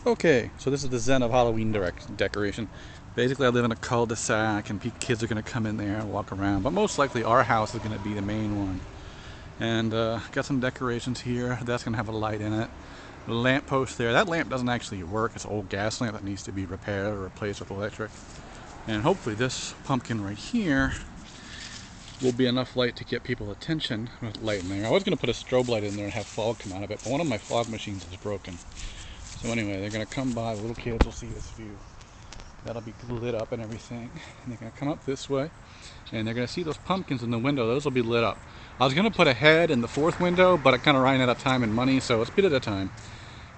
Okay, so this is the zen of Halloween decoration. Basically, I live in a cul-de-sac, and kids are going to come in there and walk around. But most likely, our house is going to be the main one. And got some decorations here. That's going to have a light in it. The lamp post there. That lamp doesn't actually work. It's an old gas lamp that needs to be repaired or replaced with electric. And hopefully, this pumpkin right here will be enough light to get people's attention. Light in there. I was going to put a strobe light in there and have fog come out of it, but one of my fog machines is broken. So anyway, they're going to come by, the little kids will see this view. That'll be lit up and everything. And they're going to come up this way, and they're going to see those pumpkins in the window. Those will be lit up. I was going to put a head in the fourth window, but I kind of ran out of time and money, so it's a bit at a time.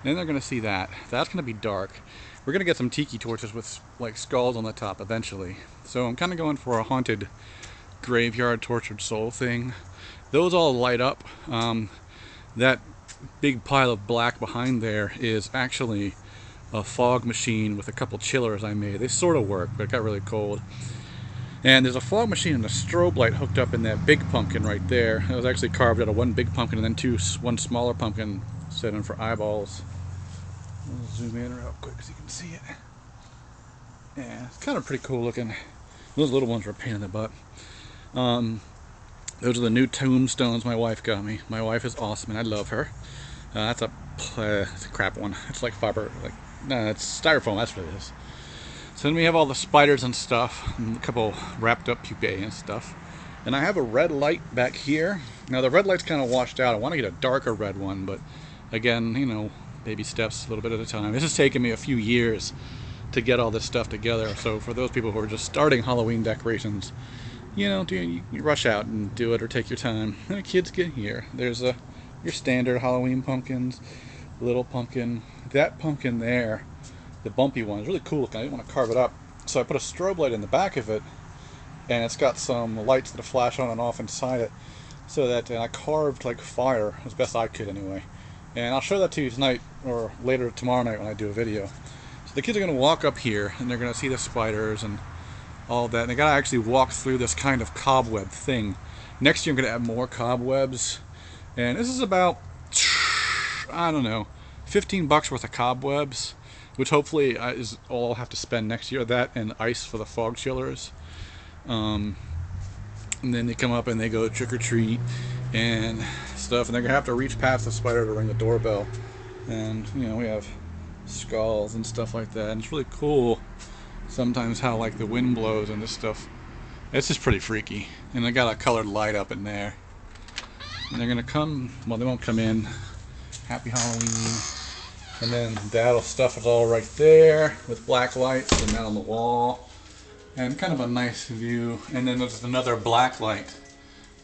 Then they're going to see that. That's going to be dark. We're going to get some tiki torches with like skulls on the top eventually. So I'm kind of going for a haunted graveyard tortured soul thing. Those all light up. That big pile of black behind there is actually a fog machine with a couple chillers I made. They sort of work, but it got really cold. And there's a fog machine and a strobe light hooked up in that big pumpkin right there. It was actually carved out of one big pumpkin and then one smaller pumpkin set in for eyeballs. I'll zoom in real quick so you can see it. Yeah, it's kind of pretty cool looking. Those little ones were a pain in the butt. Those are the new tombstones my wife got me. My wife is awesome and I love her. It's a crap one. It's like fiber, no, it's styrofoam. That's what it is. So then we have all the spiders and stuff, and a couple wrapped up pupae and stuff. And I have a red light back here. Now the red light's kind of washed out. I want to get a darker red one, but again, you know, baby steps, a little bit at a time. This has taken me a few years to get all this stuff together. So for those people who are just starting Halloween decorations, you know, you rush out and do it or take your time. And the kids get here. There's your standard Halloween pumpkins, little pumpkin. That pumpkin there, the bumpy one, is really cool looking. I didn't want to carve it up, so I put a strobe light in the back of it, and it's got some lights that flash on and off inside it, so that I carved like fire as best I could anyway. And I'll show that to you tonight or later tomorrow night when I do a video. So the kids are going to walk up here, and they're going to see the spiders and all that. And they got to actually walk through this kind of cobweb thing. Next year I'm going to add more cobwebs. And this is about, I don't know, $15 worth of cobwebs, which hopefully is all I'll have to spend next year. That and ice for the fog chillers. And then they come up and they go trick or treat and stuff. And they're going to have to reach past the spider to ring the doorbell. And, you know, we have skulls and stuff like that. And it's really cool sometimes how, like, the wind blows and this stuff. It's just pretty freaky. And they got a colored light up in there. And they're going to come, well, they won't come in. Happy Halloween. And then that'll stuff is all right there with black lights and that on the wall. And kind of a nice view. And then there's another black light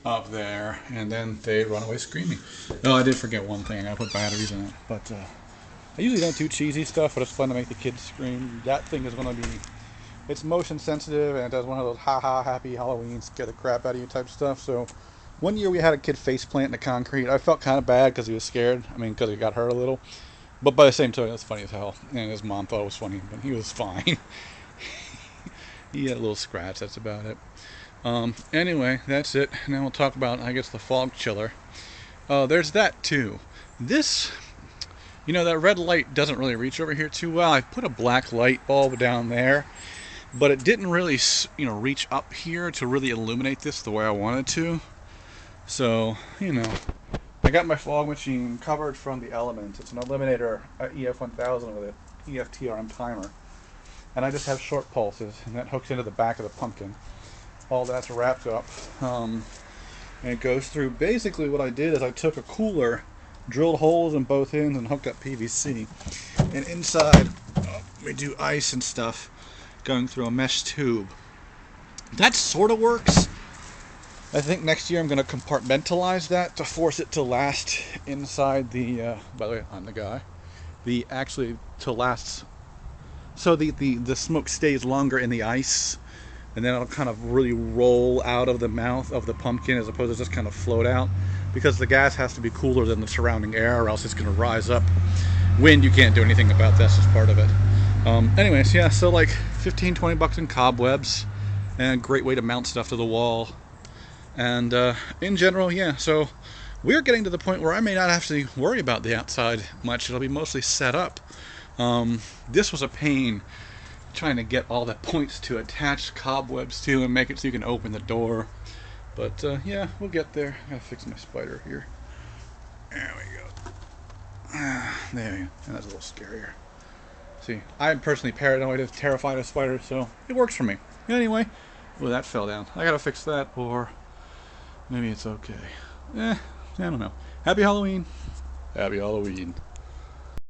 up there. And then they run away screaming. Oh, I did forget one thing. I put batteries in it. But I usually don't do cheesy stuff, but it's fun to make the kids scream. That thing is going to be, it's motion sensitive and it does one of those ha-ha, happy Halloween, scare the crap out of you type stuff. So one year we had a kid face plant in the concrete. I felt kind of bad because he was scared. I mean, because he got hurt a little. But by the same token, it was funny as hell. And his mom thought it was funny, but he was fine. He had a little scratch, that's about it. Anyway, that's it. Now we'll talk about, I guess, the fog chiller. There's that too. This, you know, that red light doesn't really reach over here too well. I put a black light bulb down there, but it didn't really, you know, reach up here to really illuminate this the way I wanted to. So, you know, I got my fog machine covered from the elements. It's an Eliminator EF1000 with an EFTRM timer. And I just have short pulses, and that hooks into the back of the pumpkin. All that's wrapped up. And it goes through. Basically what I did is I took a cooler, drilled holes in both ends, and hooked up PVC. And inside, we do ice and stuff going through a mesh tube. That sort of works. I think next year I'm going to compartmentalize that to force it to last inside the, by the way, I'm the guy, actually to last, so the smoke stays longer in the ice, and then it'll kind of really roll out of the mouth of the pumpkin as opposed to just kind of float out, because the gas has to be cooler than the surrounding air or else it's going to rise up. Wind, you can't do anything about, that's just part of it. Anyways, yeah, so like $15-20 in cobwebs, and a great way to mount stuff to the wall. And in general, yeah, so we're getting to the point where I may not have to worry about the outside much. It'll be mostly set up This was a pain trying to get all the points to attach cobwebs to and make it so you can open the door. But yeah, we'll get there. I gotta fix my spider here. There we go. There we go. That's a little scarier. See, I'm personally paranoid of terrified of spiders, so it works for me. Anyway, well, that fell down. I gotta fix that, or maybe it's okay. I don't know. Happy Halloween. Happy Halloween.